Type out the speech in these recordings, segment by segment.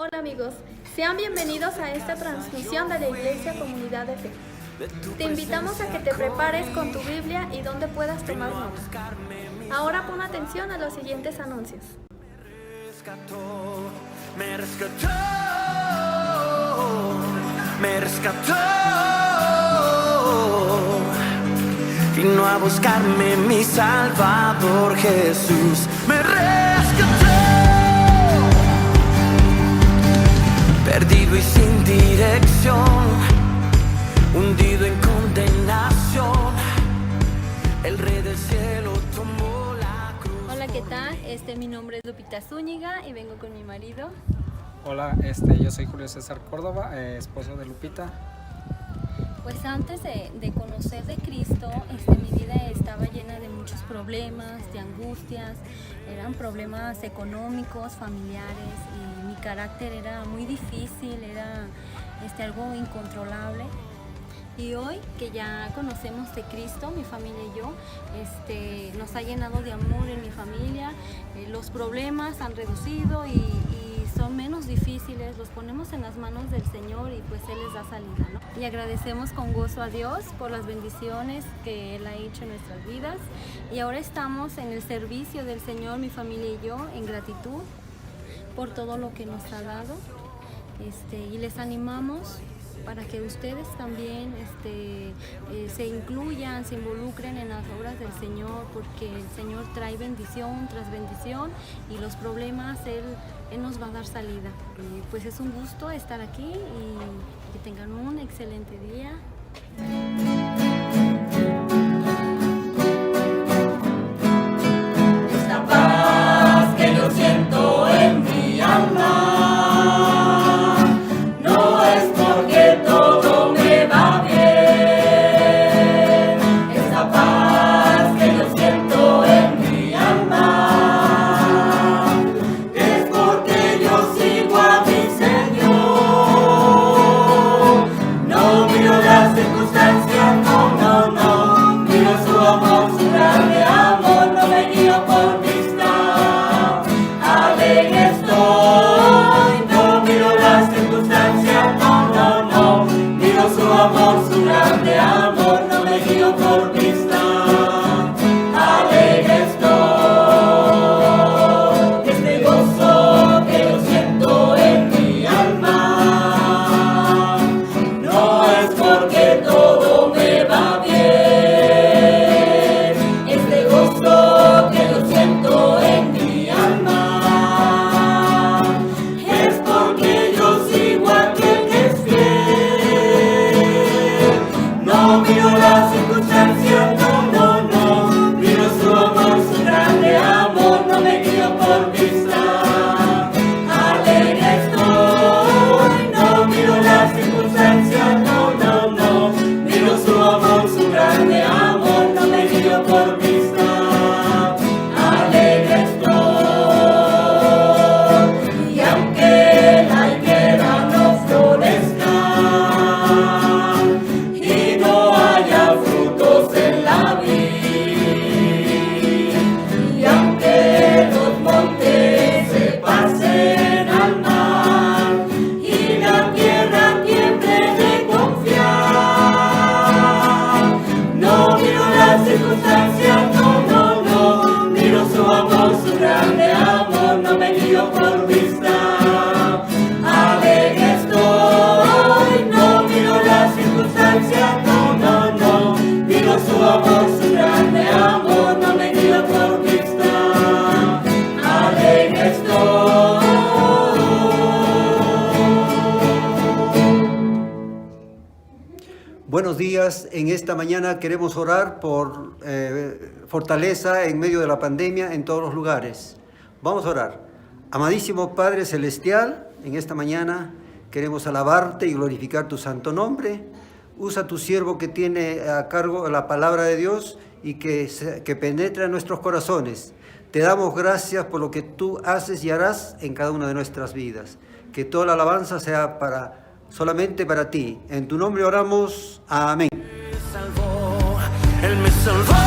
Hola amigos, sean bienvenidos a esta transmisión de la Iglesia Comunidad de Fe. Te invitamos a que te prepares con tu Biblia y donde puedas tomar nota. Ahora pon atención a los siguientes anuncios. Me rescató, vino a buscarme mi Salvador Jesús, me rescató, perdido y sin dirección, hundido en condenación, el Rey del cielo tomó la cruz. Hola, ¿qué tal? Mi nombre es Lupita Zúñiga y vengo con mi marido. Hola, yo soy Julio César Córdoba, esposo de Lupita. Pues antes de conocer de Cristo, mi vida estaba llena de muchos problemas, de angustias, eran problemas económicos, familiares, y mi carácter era muy difícil, era algo incontrolable. Y hoy que ya conocemos de Cristo, mi familia y yo, nos ha llenado de amor en mi familia, los problemas han reducido y son menos difíciles, los ponemos en las manos del Señor y pues Él les da salida, ¿no? Y agradecemos con gozo a Dios por las bendiciones que Él ha hecho en nuestras vidas. Y ahora estamos en el servicio del Señor, mi familia y yo, en gratitud por todo lo que nos ha dado. Y les animamos para que ustedes también se incluyan, se involucren en las obras del Señor, porque el Señor trae bendición tras bendición y los problemas Él nos va a dar salida. Y pues es un gusto estar aquí y que tengan un excelente día. Esta paz que yo siento en mi alma no es porque todo me va bien. Esta paz que yo siento en mi alma es porque yo sigo a mi Señor. No miro las circunstancias, no, miro su amor, su grande amor, no me guío por vista. Alegre estoy, no miro las circunstancias, no, miro su amor, su grande amor, no me guío por vista. Alegre estoy, este gozo que yo siento en mi alma no es porque todo me va bien. Este gozo que yo siento en mi alma es porque yo sigo a aquel que es fiel. No miro las circunstancias, no, miro su amor, su grande amor, no me guío por vista. Alegre estoy, no miro las circunstancias, no, miro su amor, su grande amor, no me guío por vista. Alegre estoy, y aunque la higuera no florezca y no haya frutos en la vid, y aunque los montes se pasen al mar y la tierra tiemble de confiar, no miro las circunstancias, no, miro su amor, su grande amor, no me guío por vista. Alegre estoy, no miro las circunstancias, no, miro su amor, su grande amor, no me guío por vista. Alegre estoy. Buenos días, en esta mañana queremos orar por fortaleza en medio de la pandemia en todos los lugares. Vamos a orar. Amadísimo Padre Celestial, en esta mañana queremos alabarte y glorificar tu santo nombre. Usa tu siervo que tiene a cargo la palabra de Dios y que penetra en nuestros corazones. Te damos gracias por lo que tú haces y harás en cada una de nuestras vidas. Que toda la alabanza sea solamente para ti. En tu nombre oramos. Amén. Él me salvó,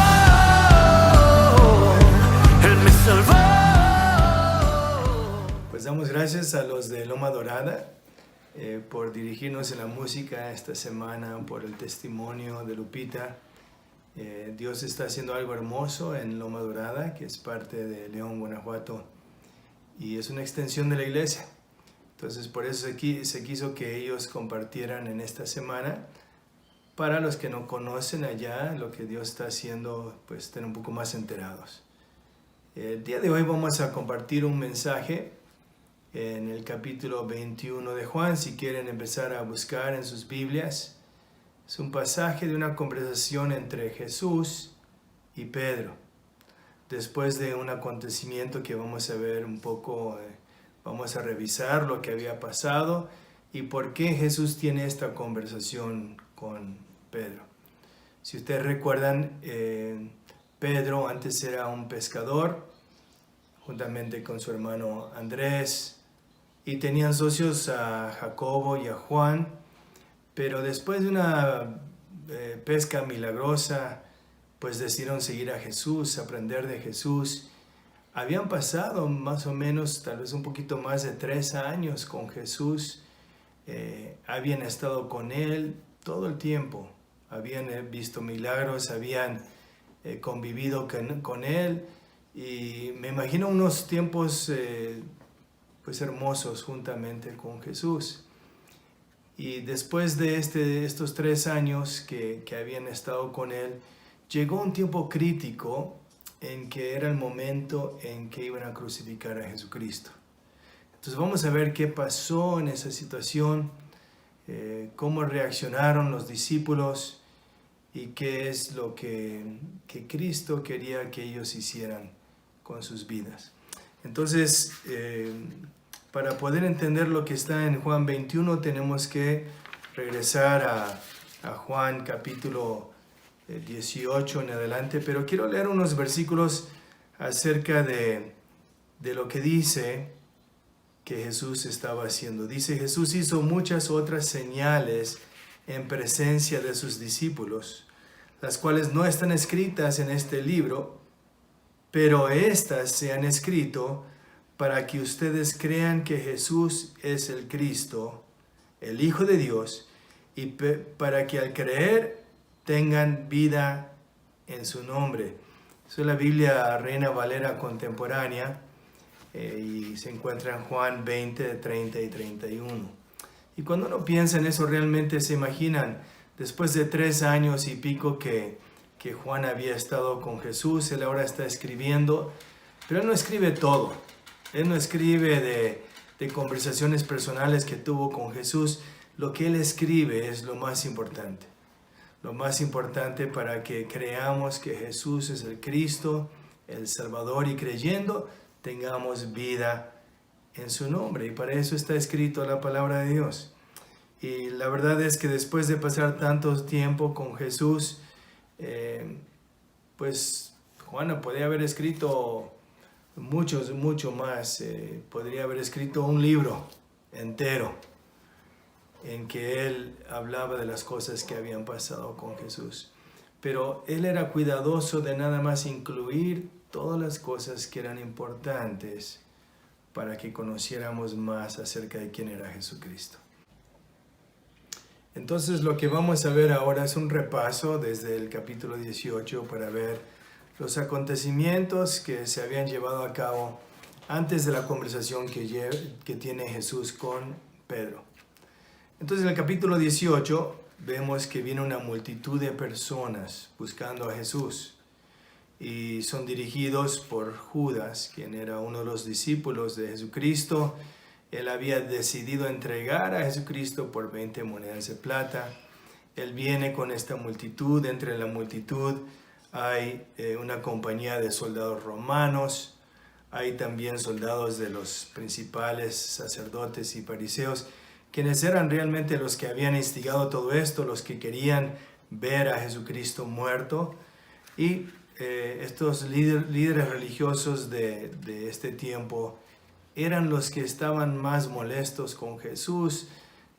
Él me salvó. Pues damos gracias gracias a los de Loma Dorada por dirigirnos en la música esta semana, por el testimonio de Lupita. Dios está haciendo algo hermoso en Loma Dorada, que es parte de León, Guanajuato, y es una extensión de la iglesia. Entonces por eso se quiso que ellos compartieran en esta semana. Para los que no conocen allá lo que Dios está haciendo, pues estén un poco más enterados. El día de hoy vamos a compartir un mensaje en el capítulo 21 de Juan. Si quieren empezar a buscar en sus Biblias, es un pasaje de una conversación entre Jesús y Pedro. Después de un acontecimiento que vamos a ver un poco, vamos a revisar lo que había pasado y por qué Jesús tiene esta conversación con Pedro. Si ustedes recuerdan, Pedro antes era un pescador, juntamente con su hermano Andrés, y tenían socios a Jacobo y a Juan, pero después de una pesca milagrosa, pues decidieron seguir a Jesús, aprender de Jesús. Habían pasado más o menos, tal vez un poquito más de 3 años con Jesús, habían estado con Él todo el tiempo. Habían visto milagros, habían convivido con Él, y me imagino unos tiempos pues hermosos juntamente con Jesús. Y después de estos 3 años que habían estado con Él, llegó un tiempo crítico en que era el momento en que iban a crucificar a Jesucristo. Entonces vamos a ver qué pasó en esa situación, cómo reaccionaron los discípulos y qué es lo que Cristo quería que ellos hicieran con sus vidas. Entonces, para poder entender lo que está en Juan 21, tenemos que regresar a Juan capítulo 18 en adelante, pero quiero leer unos versículos acerca de lo que dice que Jesús estaba haciendo. Dice: Jesús hizo muchas otras señales en presencia de sus discípulos, las cuales no están escritas en este libro, pero estas se han escrito para que ustedes crean que Jesús es el Cristo, el Hijo de Dios, y para que al creer tengan vida en su nombre. Eso es la Biblia Reina Valera contemporánea, y se encuentra en Juan 20, 30 y 31. Y cuando uno piensa en eso, realmente se imaginan, después de 3 años y pico que Juan había estado con Jesús, él ahora está escribiendo, pero él no escribe todo. Él no escribe de conversaciones personales que tuvo con Jesús. Lo que él escribe es lo más importante. Lo más importante para que creamos que Jesús es el Cristo, el Salvador, y creyendo tengamos vida en su nombre. Y para eso está escrito la palabra de Dios. Y la verdad es que después de pasar tanto tiempo con Jesús, pues Juan podría haber escrito mucho más. Podría haber escrito un libro entero en que él hablaba de las cosas que habían pasado con Jesús. Pero él era cuidadoso de nada más incluir todas las cosas que eran importantes para que conociéramos más acerca de quién era Jesucristo. Entonces lo que vamos a ver ahora es un repaso desde el capítulo 18 para ver los acontecimientos que se habían llevado a cabo antes de la conversación que tiene Jesús con Pedro. Entonces en el capítulo 18 vemos que viene una multitud de personas buscando a Jesús, y son dirigidos por Judas, quien era uno de los discípulos de Jesucristo. Él había decidido entregar a Jesucristo por 20 monedas de plata. Él viene con esta multitud. Entre la multitud hay una compañía de soldados romanos. Hay también soldados de los principales sacerdotes y fariseos, quienes eran realmente los que habían instigado todo esto, los que querían ver a Jesucristo muerto. Y estos líderes religiosos de este tiempo eran los que estaban más molestos con Jesús,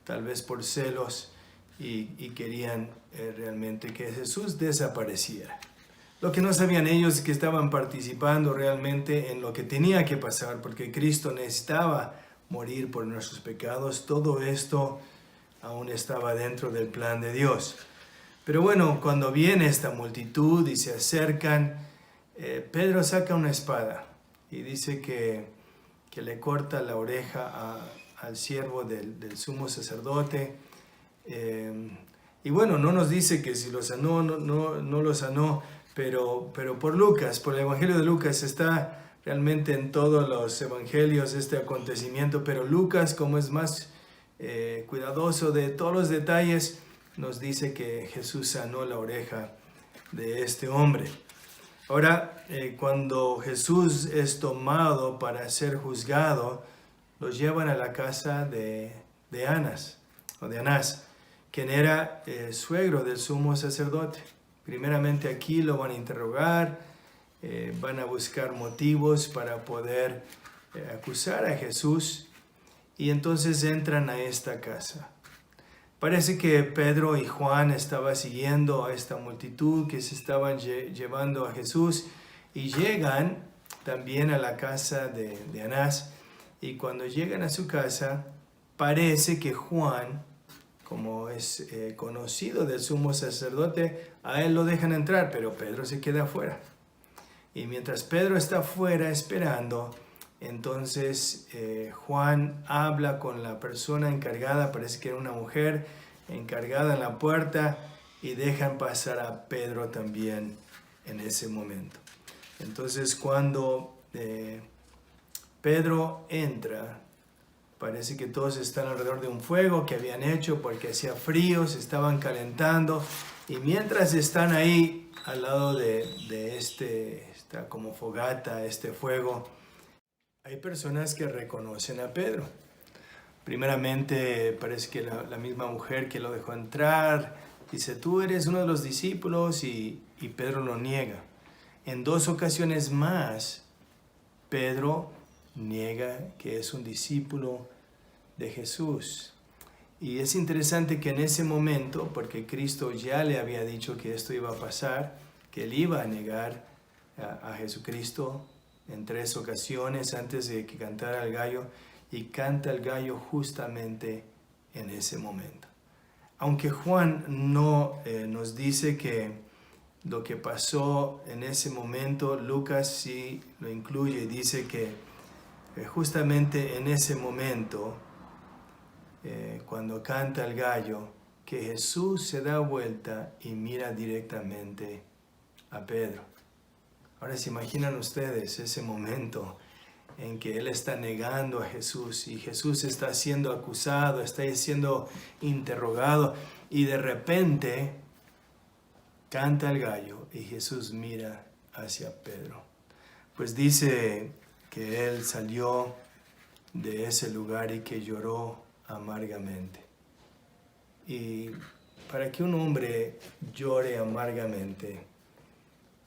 tal vez por celos, y querían realmente que Jesús desapareciera. Lo que no sabían ellos es que estaban participando realmente en lo que tenía que pasar, porque Cristo necesitaba morir por nuestros pecados. Todo esto aún estaba dentro del plan de Dios. Pero bueno, cuando viene esta multitud y se acercan, Pedro saca una espada y dice que le corta la oreja al siervo del sumo sacerdote. Y bueno, no nos dice que si lo sanó, no lo sanó, pero por Lucas, por el Evangelio de Lucas, está realmente en todos los evangelios este acontecimiento, pero Lucas, como es más cuidadoso de todos los detalles, nos dice que Jesús sanó la oreja de este hombre. Ahora, cuando Jesús es tomado para ser juzgado, lo llevan a la casa de Anás, quien era suegro del sumo sacerdote. Primeramente aquí lo van a interrogar, van a buscar motivos para poder acusar a Jesús, y entonces entran a esta casa. Parece que Pedro y Juan estaban siguiendo a esta multitud que se estaban llevando a Jesús, y llegan también a la casa de Anás. Y cuando llegan a su casa, parece que Juan, como es conocido del sumo sacerdote, a él lo dejan entrar, pero Pedro se queda afuera. Y mientras Pedro está afuera esperando, entonces Juan habla con la persona encargada, parece que era una mujer encargada en la puerta, y dejan pasar a Pedro también en ese momento. Entonces cuando Pedro entra, parece que todos están alrededor de un fuego que habían hecho porque hacía frío, se estaban calentando, y mientras están ahí al lado de esta como fogata, este fuego, hay personas que reconocen a Pedro. Primeramente parece que la misma mujer que lo dejó entrar dice: tú eres uno de los discípulos, y Pedro lo niega. En 2 ocasiones más, Pedro niega que es un discípulo de Jesús. Y es interesante que en ese momento, porque Cristo ya le había dicho que esto iba a pasar, que él iba a negar a Jesucristo en 3 ocasiones antes de que cantara el gallo, y canta el gallo justamente en ese momento. Aunque Juan no nos dice que lo que pasó en ese momento, Lucas sí lo incluye y dice que justamente en ese momento, cuando canta el gallo, que Jesús se da vuelta y mira directamente a Pedro. Ahora se imaginan ustedes ese momento en que él está negando a Jesús y Jesús está siendo acusado, está siendo interrogado, y de repente canta el gallo y Jesús mira hacia Pedro. Pues dice que él salió de ese lugar y que lloró amargamente. Y para que un hombre llore amargamente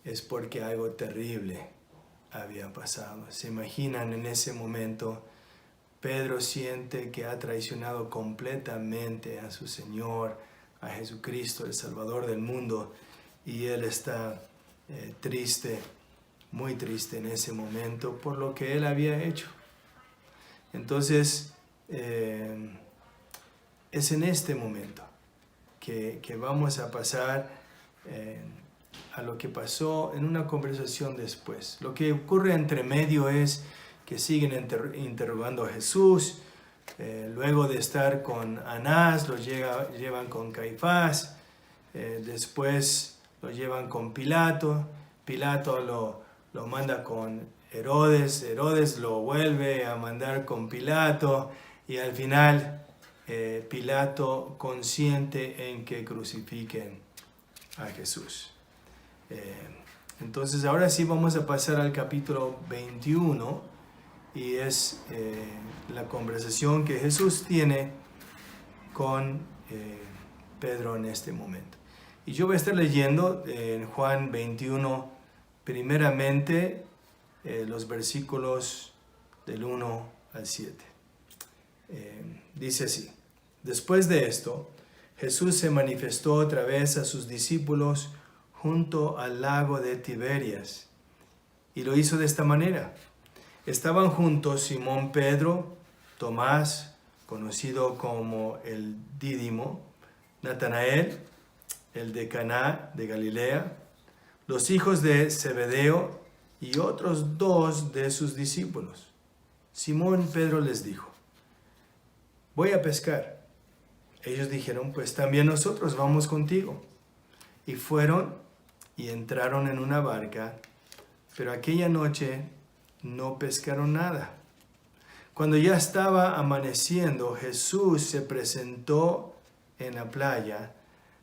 es porque algo terrible había pasado. Se imaginan, en ese momento Pedro siente que ha traicionado completamente a su Señor, a Jesucristo, el Salvador del mundo, y él está triste, muy triste en ese momento por lo que él había hecho. Entonces es en este momento que vamos a pasar a lo que pasó en una conversación después. Lo que ocurre entre medio es que siguen interrogando a Jesús. Luego de estar con Anás, lo llevan con Caifás. Después lo llevan con Pilato. Pilato lo manda con Herodes. Herodes lo vuelve a mandar con Pilato. Y al final Pilato consiente en que crucifiquen a Jesús. Entonces ahora sí vamos a pasar al capítulo 21, y es la conversación que Jesús tiene con Pedro en este momento. Y yo voy a estar leyendo en Juan 21 primeramente los versículos del 1 al 7. Dice así: después de esto, Jesús se manifestó otra vez a sus discípulos junto al lago de Tiberias, y lo hizo de esta manera. Estaban juntos Simón Pedro, Tomás, conocido como el Dídimo, Natanael, el de Caná de Galilea, los hijos de Zebedeo y otros 2 de sus discípulos. Simón Pedro les dijo: voy a pescar. Ellos dijeron: pues también nosotros vamos contigo. Y fueron y entraron en una barca, pero aquella noche no pescaron nada. Cuando ya estaba amaneciendo, Jesús se presentó en la playa,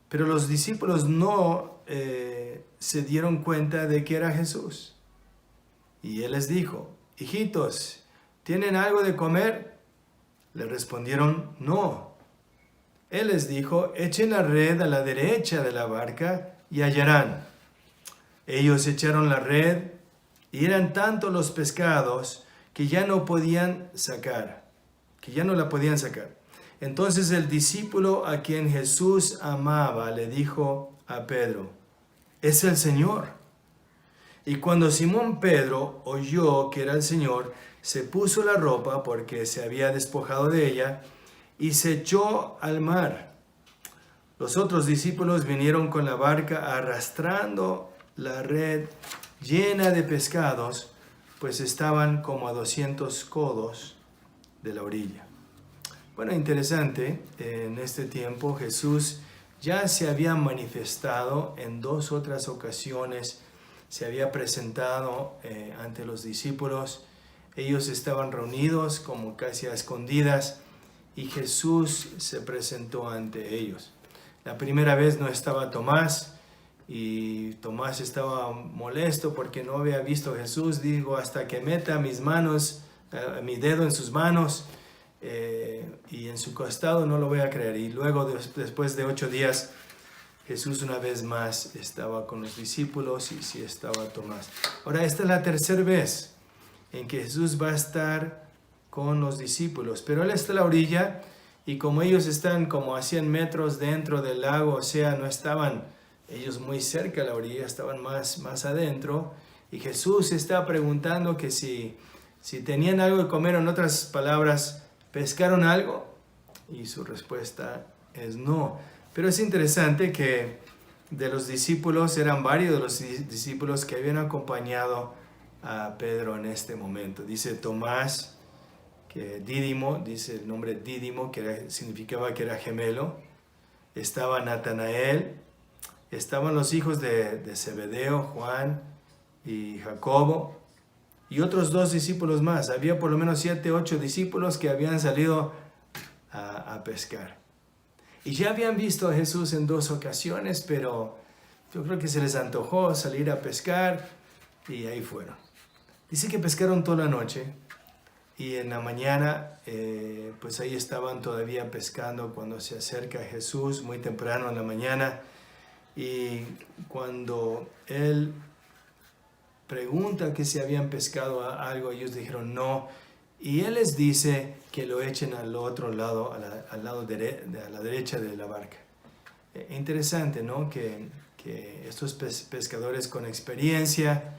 pero los discípulos no se dieron cuenta de que era Jesús. Y él les dijo: hijitos, ¿tienen algo de comer? Le respondieron: no. Él les dijo: echen la red a la derecha de la barca y hallarán. Ellos echaron la red y eran tantos los pescados que ya no la podían sacar. Entonces el discípulo a quien Jesús amaba le dijo a Pedro: es el Señor. Y cuando Simón Pedro oyó que era el Señor, se puso la ropa porque se había despojado de ella y se echó al mar. Los otros discípulos vinieron con la barca arrastrando la red llena de pescados, pues estaban como a 200 codos de la orilla. Bueno, interesante, en este tiempo Jesús ya se había manifestado en 2 otras ocasiones, se había presentado ante los discípulos. Ellos estaban reunidos como casi a escondidas y Jesús se presentó ante ellos. La primera vez no estaba Tomás y Tomás estaba molesto porque no había visto a Jesús. Digo: hasta que meta mi dedo en sus manos y en su costado no lo voy a creer. Y luego, después de 8 días, Jesús una vez más estaba con los discípulos y sí estaba Tomás. Ahora, esta es la tercera vez en que Jesús va a estar con los discípulos, pero él está a la orilla y como ellos están como a 100 metros dentro del lago, o sea, no estaban ellos muy cerca de la orilla, estaban más adentro, y Jesús está preguntando que si tenían algo de comer, en otras palabras, ¿pescaron algo? Y su respuesta es no. Pero es interesante que de los discípulos, eran varios de los discípulos que habían acompañado a Pedro en este momento. Dice Tomás, que Dídimo, dice el nombre Dídimo, que significaba que era gemelo. Estaba Natanael, estaban los hijos de Zebedeo, Juan y Jacobo, y otros 2 discípulos más. Había por lo menos 7, 8 discípulos que habían salido a pescar. Y ya habían visto a Jesús en 2 ocasiones, pero yo creo que se les antojó salir a pescar y ahí fueron. Dice que pescaron toda la noche y en la mañana pues ahí estaban todavía pescando cuando se acerca Jesús muy temprano en la mañana, y cuando él pregunta que si habían pescado algo, ellos dijeron no, y él les dice que lo echen al otro lado, a la derecha de la barca. Interesante, ¿no? Que estos pescadores con experiencia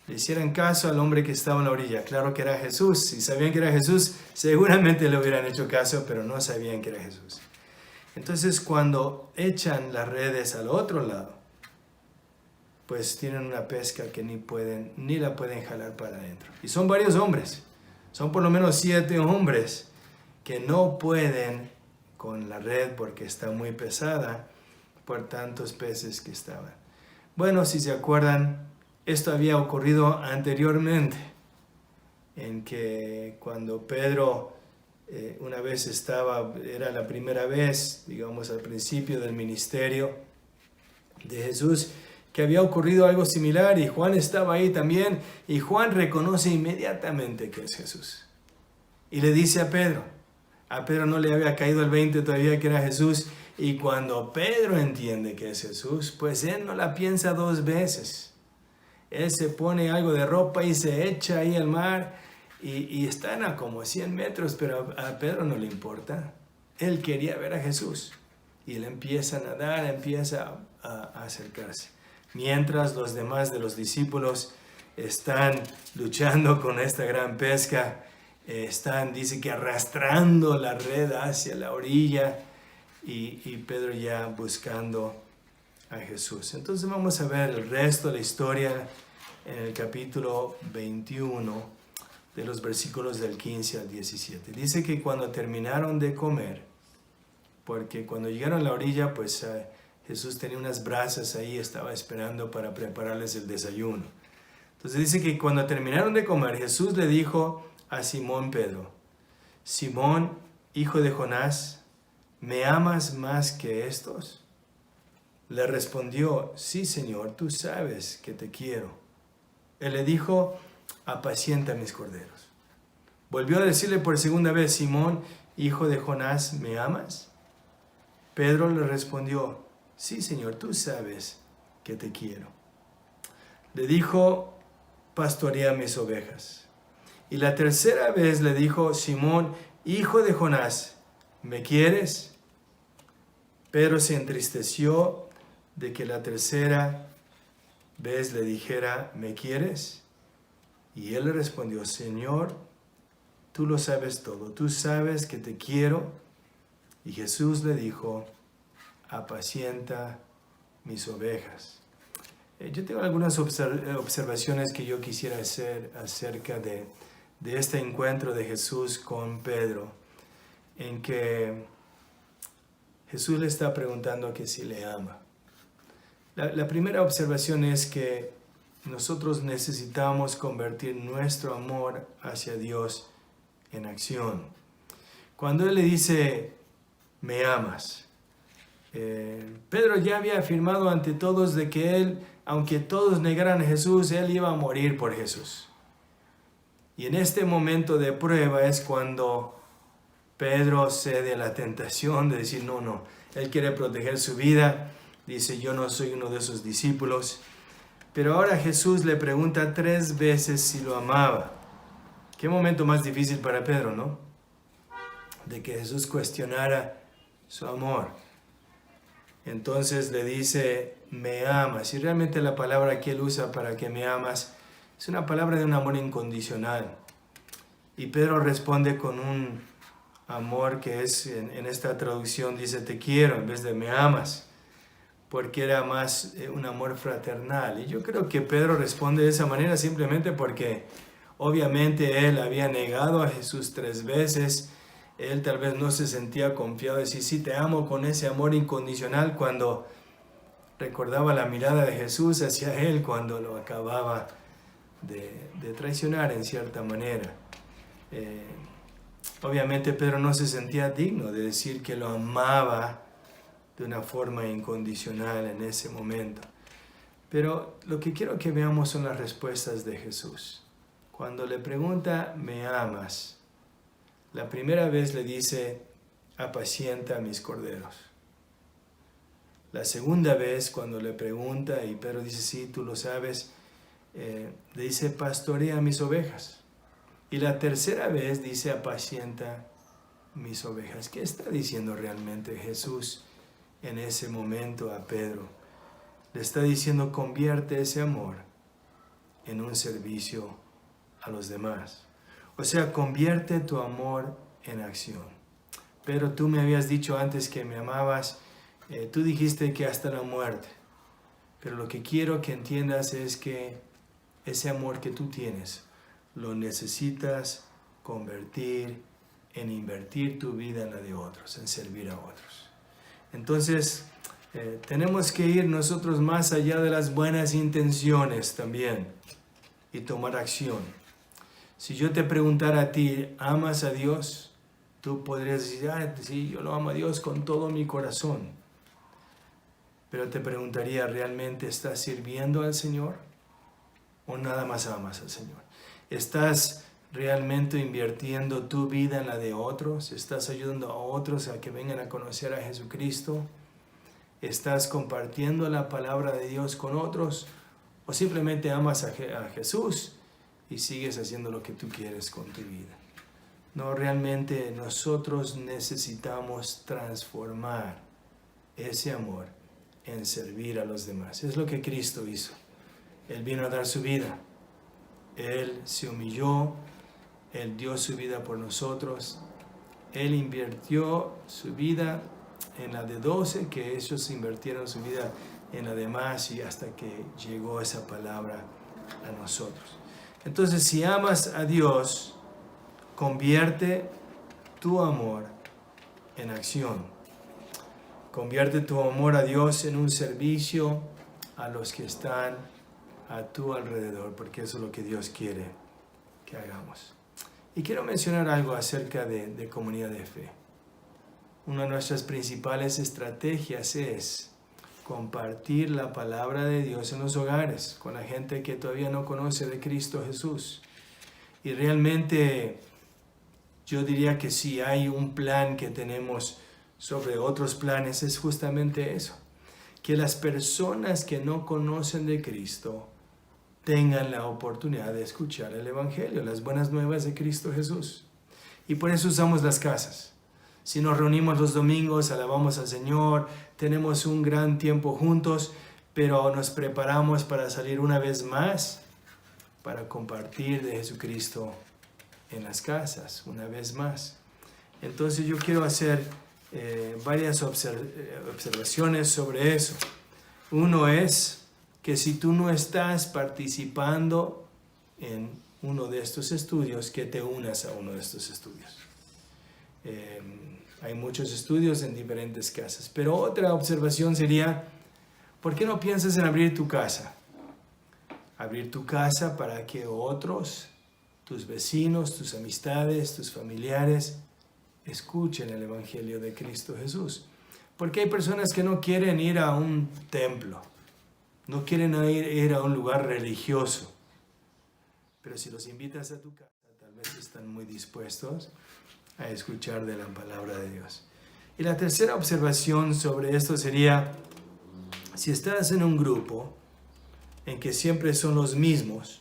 le hicieran caso al hombre que estaba en la orilla. Claro que era Jesús. Si sabían que era Jesús, seguramente le hubieran hecho caso, pero no sabían que era Jesús. Entonces, cuando echan las redes al otro lado, pues tienen una pesca que ni la pueden jalar para adentro. Y son varios hombres. Son por lo menos 7 hombres que no pueden con la red porque está muy pesada por tantos peces que estaban. Bueno, si se acuerdan, esto había ocurrido anteriormente, en que cuando Pedro una vez era la primera vez, digamos al principio del ministerio de Jesús, que había ocurrido algo similar, y Juan estaba ahí también, y Juan reconoce inmediatamente que es Jesús. Y le dice a Pedro no le había caído el 20 todavía que era Jesús, y cuando Pedro entiende que es Jesús, pues él no la piensa 2 veces. Él se pone algo de ropa y se echa ahí al mar, y están a como 100 metros, pero a Pedro no le importa. Él quería ver a Jesús, y él empieza a nadar, empieza a acercarse. Mientras los demás de los discípulos están luchando con esta gran pesca, están, dice que arrastrando la red hacia la orilla y Pedro ya buscando a Jesús. Entonces vamos a ver el resto de la historia en el capítulo 21 de los versículos del 15 al 17. Dice que cuando terminaron de comer, porque cuando llegaron a la orilla, pues Jesús tenía unas brasas ahí, estaba esperando para prepararles el desayuno. Entonces dice que cuando terminaron de comer, Jesús le dijo a Simón Pedro: Simón, hijo de Jonás, ¿me amas más que estos? Le respondió: sí, Señor, tú sabes que te quiero. Él le dijo: apacienta mis corderos. Volvió a decirle por segunda vez: Simón, hijo de Jonás, ¿me amas? Pedro le respondió: sí, Señor, tú sabes que te quiero. Le dijo: pastorea mis ovejas. Y la tercera vez le dijo: Simón, hijo de Jonás, ¿me quieres? Pedro se entristeció de que la tercera vez le dijera: ¿me quieres? Y él le respondió: Señor, tú lo sabes todo, tú sabes que te quiero. Y Jesús le dijo: apacienta mis ovejas. Yo tengo algunas observaciones que yo quisiera hacer acerca de este encuentro de Jesús con Pedro, en que Jesús le está preguntando que si le ama. La primera observación es que nosotros necesitamos convertir nuestro amor hacia Dios en acción. Cuando Él le dice: me amas, Pedro ya había afirmado ante todos de que él, aunque todos negaran a Jesús, él iba a morir por Jesús. Y en este momento de prueba es cuando Pedro cede a la tentación de decir: no, él quiere proteger su vida. Dice: yo no soy uno de esos discípulos. Pero ahora Jesús le pregunta 3 veces si lo amaba. Qué momento más difícil para Pedro, ¿no? De que Jesús cuestionara su amor. Entonces le dice: me amas. Y realmente la palabra que él usa para que me amas es una palabra de un amor incondicional. Y Pedro responde con un amor que es, en esta traducción dice: te quiero, en vez de me amas, porque era más un amor fraternal. Y yo creo que Pedro responde de esa manera simplemente porque obviamente él había negado a Jesús 3 veces. Él tal vez no se sentía confiado de decir: sí, te amo, con ese amor incondicional, cuando recordaba la mirada de Jesús hacia él cuando lo acababa de traicionar en cierta manera. Obviamente Pedro no se sentía digno de decir que lo amaba de una forma incondicional en ese momento. Pero lo que quiero que veamos son las respuestas de Jesús. Cuando le pregunta: ¿me amas?, la primera vez le dice: apacienta a mis corderos. La segunda vez, cuando le pregunta y Pedro dice: sí, tú lo sabes, le dice: pastorea mis ovejas. Y la tercera vez dice: apacienta mis ovejas. ¿Qué está diciendo realmente Jesús en ese momento a Pedro? Le está diciendo: convierte ese amor en un servicio a los demás. O sea, convierte tu amor en acción. Pero tú me habías dicho antes que me amabas, tú dijiste que hasta la muerte. Pero lo que quiero que entiendas es que ese amor que tú tienes lo necesitas convertir en invertir tu vida en la de otros, en servir a otros. Entonces, tenemos que ir nosotros más allá de las buenas intenciones también y tomar acción. Si yo te preguntara a ti: ¿amas a Dios?, tú podrías decir: sí, yo lo amo a Dios con todo mi corazón. Pero te preguntaría: ¿realmente estás sirviendo al Señor? ¿O nada más amas al Señor? ¿Estás realmente invirtiendo tu vida en la de otros? ¿Estás ayudando a otros a que vengan a conocer a Jesucristo? ¿Estás compartiendo la palabra de Dios con otros? ¿O simplemente amas a Jesús y sigues haciendo lo que tú quieres con tu vida? No, realmente nosotros necesitamos transformar ese amor en servir a los demás. Es lo que Cristo hizo. Él vino a dar su vida. Él se humilló Él dio su vida por nosotros. Él invirtió su vida en la de 12, que ellos invirtieron su vida en la demás, y hasta que llegó esa palabra a nosotros. Entonces, si amas a Dios, convierte tu amor en acción. Convierte tu amor a Dios en un servicio a los que están a tu alrededor, porque eso es lo que Dios quiere que hagamos. Y quiero mencionar algo acerca de comunidad de fe. Una de nuestras principales estrategias es compartir la palabra de Dios en los hogares con la gente que todavía no conoce de Cristo Jesús. Y realmente yo diría que si hay un plan que tenemos sobre otros planes, es justamente eso: que las personas que no conocen de Cristo tengan la oportunidad de escuchar el Evangelio, las buenas nuevas de Cristo Jesús. Y por eso usamos las casas. Si nos reunimos los domingos, alabamos al Señor, tenemos un gran tiempo juntos, pero nos preparamos para salir una vez más para compartir de Jesucristo en las casas, una vez más. Entonces yo quiero hacer varias observaciones sobre eso. Uno es que si tú no estás participando en uno de estos estudios, que te unas a uno de estos estudios. Hay muchos estudios en diferentes casas, pero otra observación sería, ¿por qué no piensas en abrir tu casa? Abrir tu casa para que otros, tus vecinos, tus amistades, tus familiares, escuchen el Evangelio de Cristo Jesús. Porque hay personas que no quieren ir a un templo, no quieren ir a un lugar religioso, pero si los invitas a tu casa, tal vez están muy dispuestos a escuchar de la palabra de Dios. Y la tercera observación sobre esto sería, si estás en un grupo en que siempre son los mismos,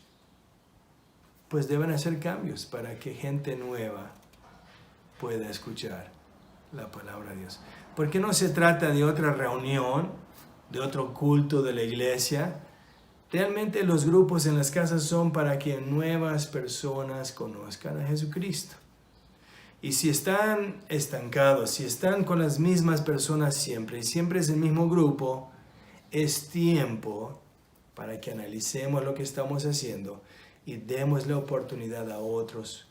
pues deben hacer cambios para que gente nueva pueda escuchar la palabra de Dios. Porque no se trata de otra reunión, de otro culto de la iglesia. Realmente los grupos en las casas son para que nuevas personas conozcan a Jesucristo. Y si están estancados, si están con las mismas personas siempre, y siempre es el mismo grupo, es tiempo para que analicemos lo que estamos haciendo y demos la oportunidad a otros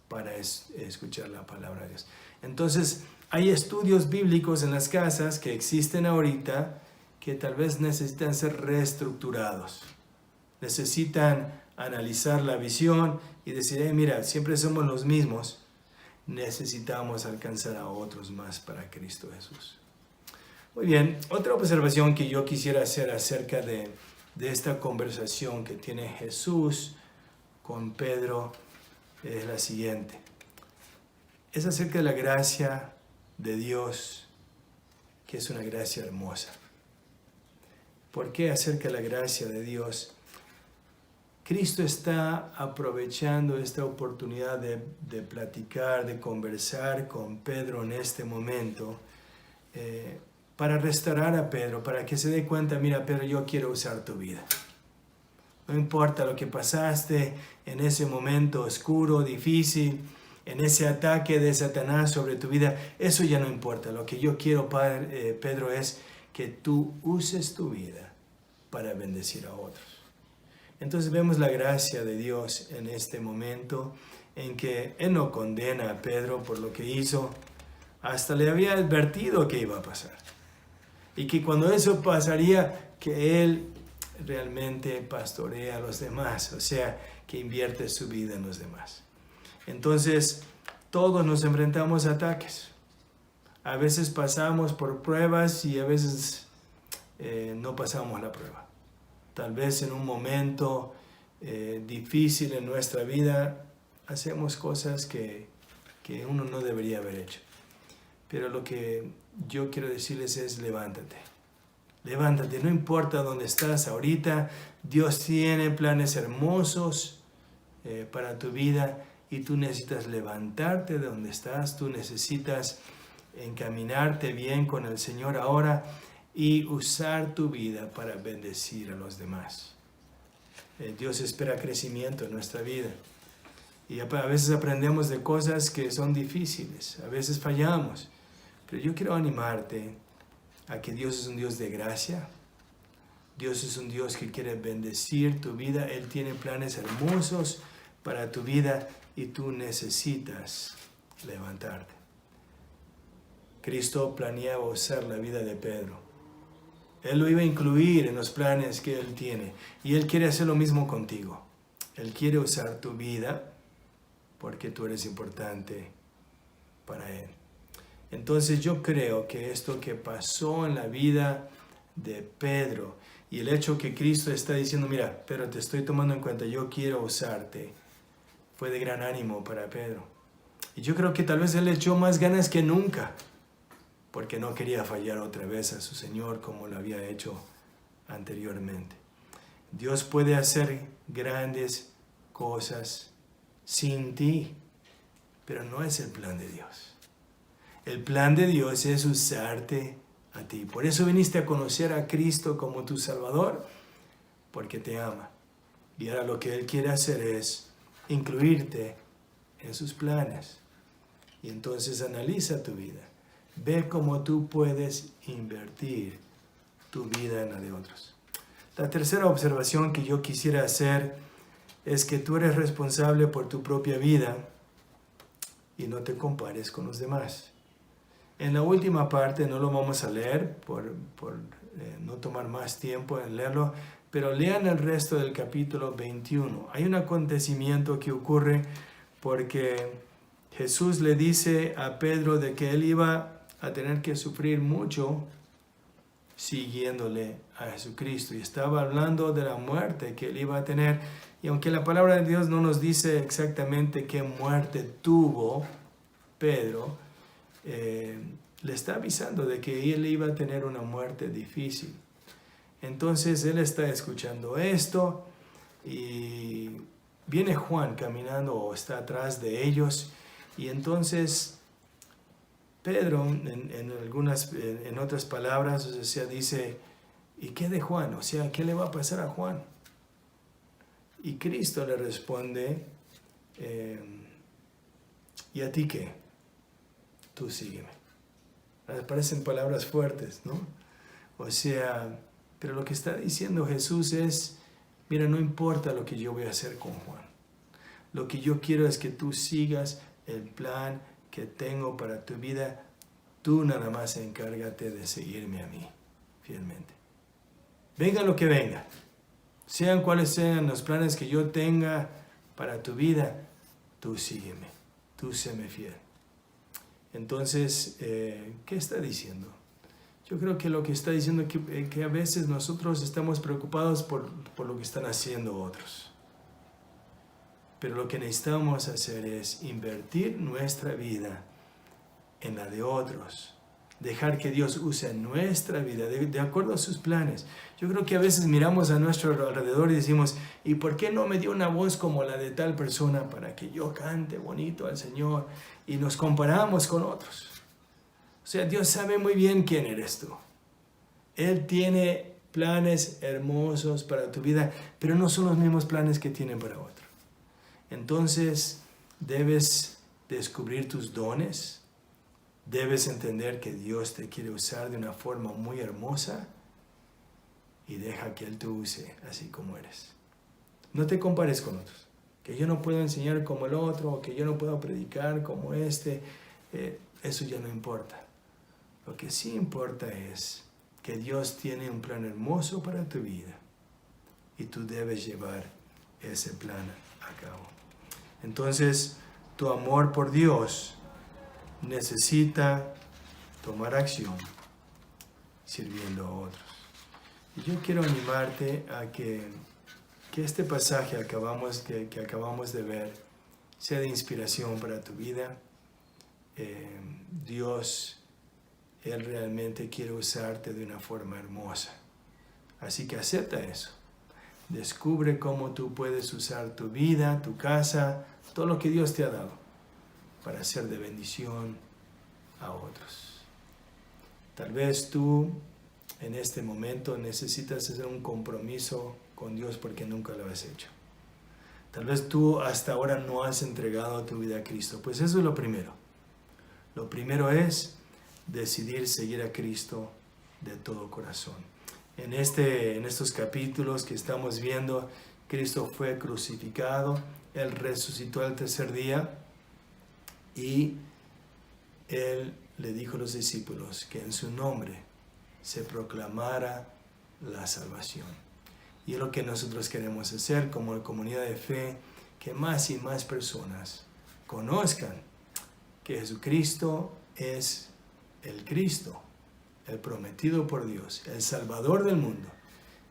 para escuchar la palabra de Dios. Entonces, hay estudios bíblicos en las casas que existen ahorita que tal vez necesitan ser reestructurados. Necesitan analizar la visión y decir, mira, siempre somos los mismos. Necesitamos alcanzar a otros más para Cristo Jesús. Muy bien, otra observación que yo quisiera hacer acerca de esta conversación que tiene Jesús con Pedro es la siguiente. Es acerca de la gracia de Dios, que es una gracia hermosa. ¿Por qué acerca de la gracia de Dios? Cristo está aprovechando esta oportunidad de platicar, de conversar con Pedro en este momento, para restaurar a Pedro, para que se dé cuenta, mira Pedro, yo quiero usar tu vida. No importa lo que pasaste en ese momento oscuro, difícil, en ese ataque de Satanás sobre tu vida, eso ya no importa. Lo que yo quiero, Pedro, es que tú uses tu vida para bendecir a otros. Entonces vemos la gracia de Dios en este momento en que Él no condena a Pedro por lo que hizo, hasta le había advertido que iba a pasar. Y que cuando eso pasaría, que Él realmente pastorea a los demás, o sea, que invierte su vida en los demás. Entonces, todos nos enfrentamos a ataques. A veces pasamos por pruebas y a veces no pasamos la prueba. Tal vez en un momento difícil en nuestra vida hacemos cosas que uno no debería haber hecho. Pero lo que yo quiero decirles es levántate. Levántate, no importa dónde estás ahorita. Dios tiene planes hermosos para tu vida y tú necesitas levantarte de donde estás. Tú necesitas encaminarte bien con el Señor ahora y usar tu vida para bendecir a los demás. Dios espera crecimiento en nuestra vida. Y a veces aprendemos de cosas que son difíciles, a veces fallamos. Pero yo quiero animarte a que Dios es un Dios de gracia. Dios es un Dios que quiere bendecir tu vida. Él tiene planes hermosos para tu vida y tú necesitas levantarte. Cristo planeaba usar la vida de Pedro. Él lo iba a incluir en los planes que Él tiene. Y Él quiere hacer lo mismo contigo. Él quiere usar tu vida porque tú eres importante para Él. Entonces yo creo que esto que pasó en la vida de Pedro y el hecho que Cristo está diciendo, mira, pero te estoy tomando en cuenta, yo quiero usarte, fue de gran ánimo para Pedro. Y yo creo que tal vez él le echó más ganas que nunca, porque no quería fallar otra vez a su Señor como lo había hecho anteriormente. Dios puede hacer grandes cosas sin ti, pero no es el plan de Dios. El plan de Dios es usarte a ti. Por eso viniste a conocer a Cristo como tu Salvador, porque te ama. Y ahora lo que Él quiere hacer es incluirte en sus planes. Y entonces analiza tu vida. Ve cómo tú puedes invertir tu vida en la de otros. La tercera observación que yo quisiera hacer es que tú eres responsable por tu propia vida y no te compares con los demás. En la última parte no lo vamos a leer por no tomar más tiempo en leerlo, pero lean el resto del capítulo 21. Hay un acontecimiento que ocurre porque Jesús le dice a Pedro de que él iba a tener que sufrir mucho siguiéndole a Jesucristo. Y estaba hablando de la muerte que él iba a tener. Y aunque la palabra de Dios no nos dice exactamente qué muerte tuvo Pedro, le está avisando de que él iba a tener una muerte difícil. Entonces él está escuchando esto y viene Juan caminando o está atrás de ellos. Y entonces Pedro, en otras palabras, o sea, dice, ¿y qué de Juan? O sea, ¿qué le va a pasar a Juan? Y Cristo le responde, ¿y a ti qué? Tú sígueme. Parecen palabras fuertes, ¿no? O sea, pero lo que está diciendo Jesús es, mira, no importa lo que yo voy a hacer con Juan. Lo que yo quiero es que tú sigas el plan que tengo para tu vida. Tú nada más encárgate de seguirme a mí fielmente. Venga lo que venga. Sean cuales sean los planes que yo tenga para tu vida, tú sígueme, tú séme fiel. Entonces, ¿qué está diciendo? Yo creo que lo que está diciendo es que a veces nosotros estamos preocupados por lo que están haciendo otros. Pero lo que necesitamos hacer es invertir nuestra vida en la de otros. Dejar que Dios use nuestra vida de acuerdo a sus planes. Yo creo que a veces miramos a nuestro alrededor y decimos, ¿y por qué no me dio una voz como la de tal persona para que yo cante bonito al Señor? Y nos comparamos con otros. O sea, Dios sabe muy bien quién eres tú. Él tiene planes hermosos para tu vida, pero no son los mismos planes que tiene para otro. Entonces, debes descubrir tus dones. Debes entender que Dios te quiere usar de una forma muy hermosa y deja que Él te use así como eres. No te compares con otros. Que yo no puedo enseñar como el otro, o que yo no puedo predicar como este. Eso ya no importa. Lo que sí importa es que Dios tiene un plan hermoso para tu vida y tú debes llevar ese plan a cabo. Entonces, tu amor por Dios necesita tomar acción sirviendo a otros. Y yo quiero animarte a que este pasaje que acabamos de ver sea de inspiración para tu vida. Dios, Él realmente quiere usarte de una forma hermosa. Así que acepta eso. Descubre cómo tú puedes usar tu vida, tu casa, todo lo que Dios te ha dado para ser de bendición a otros. Tal vez tú en este momento necesitas hacer un compromiso con Dios porque nunca lo has hecho. Tal vez tú hasta ahora no has entregado tu vida a Cristo. Pues eso es lo primero. Lo primero es decidir seguir a Cristo de todo corazón. En estos capítulos que estamos viendo, Cristo fue crucificado, Él resucitó al tercer día y Él le dijo a los discípulos que en su nombre se proclamara la salvación. Y es lo que nosotros queremos hacer como comunidad de fe, que más y más personas conozcan que Jesucristo es el Cristo, el prometido por Dios, el Salvador del mundo,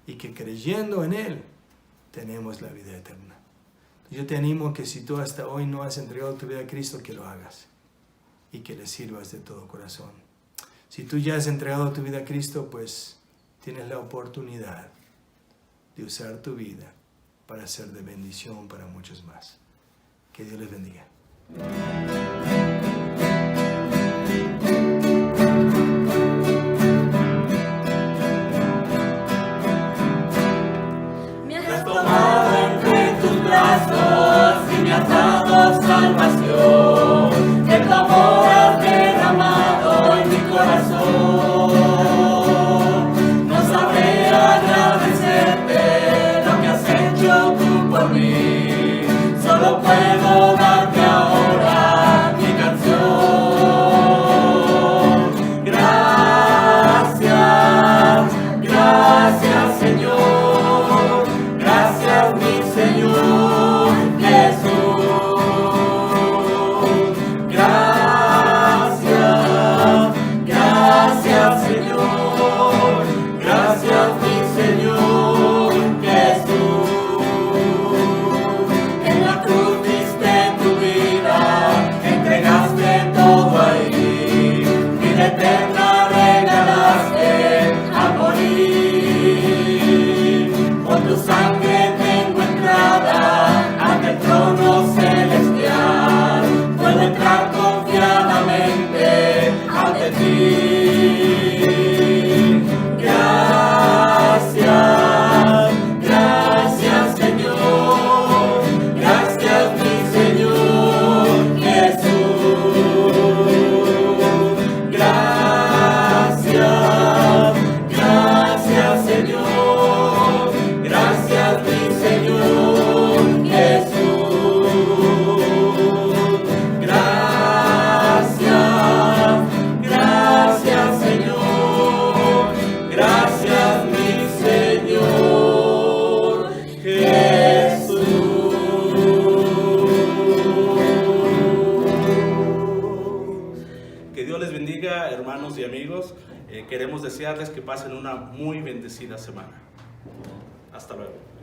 y que creyendo en Él tenemos la vida eterna. Yo te animo que si tú hasta hoy no has entregado tu vida a Cristo, que lo hagas y que le sirvas de todo corazón. Si tú ya has entregado tu vida a Cristo, pues tienes la oportunidad de usar tu vida para ser de bendición para muchos más. Que Dios les bendiga. Me Me has tomado entre tus brazos y me has dado salvación. El tu amor has derramado en mi corazón. No sabré agradecerte lo que has hecho tú por mí. Solo puedo darte ahora mi canción. Gracias, gracias Señor. Gracias mi Señor Jesús. Gracias, gracias Señor. Gracias mi Señor Jesús. En la cruz diste tu vida, entregaste todo ahí. Vida eterna regalaste al morir. Con tu sangre tengo entrada ante el trono celestial. Puedo entrar confiadamente ante ti. Gracias, gracias Señor. Gracias mi Señor Jesús. Gracias, gracias Señor. Gracias mi Señor Jesús. Gracias, gracias Señor. Gracias mi Señor Jesús. Que Dios les bendiga, hermanos y amigos. Queremos desearles que pasen una muy bendecida semana. Hasta luego.